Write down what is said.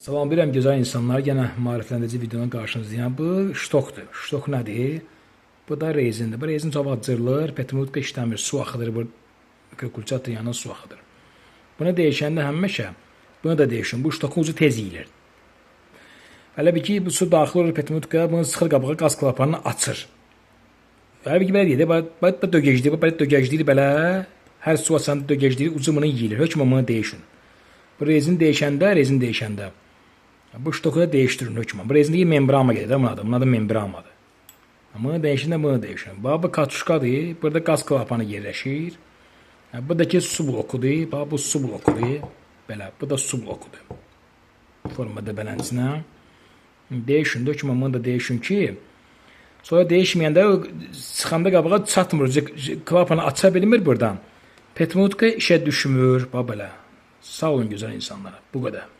Salam bilirəm gözəl insanlar, yenə maarifləndirici videonun qarşınızdayım. Bu ştokdur. Ştok nədir? Bu da rezindir. Bu rezin çox cırılır, petrmutka işləmir, su axıdır, bu kulçatır yanına su axıdır. Bunu dəyişəndə həmişə bunu da dəyişin. Bu ştokun ucu tez yiyilir. Hələ bir ki bu su daxil olur petrmutkaya, bunu sıxır qabağa, qaz klapanını açır. Hələ bir ki belə deyir, bu dögəcdir, bu belə dögəcdir belə. Hər su açanda dögəcdir, ucu bunu yiyilir. Hökmən bunu dəyişin. Bu rezin dəyişəndə bu ştoku da dəyişdirin hökmən. Bu rezindəki membrana gedir, bunun adı membranadır. Bunu dəyişəndə bunu dəyişin. Bax, bu katuşkadır, burada qaz klapanı yerləşir. Buradakı su blokudur, bax, bu su blokudur. Belə, bu da su blokudur. Formada beləncinə. Dəyişin, hökmən bunu da dəyişin ki, sonra dəyişməyəndə çıxanda qabağa çatmır, klapanı aça bilmir buradan. Petrmutka işə düşmür, bax belə. Sağ olun gözəl insanlar, bu qədər.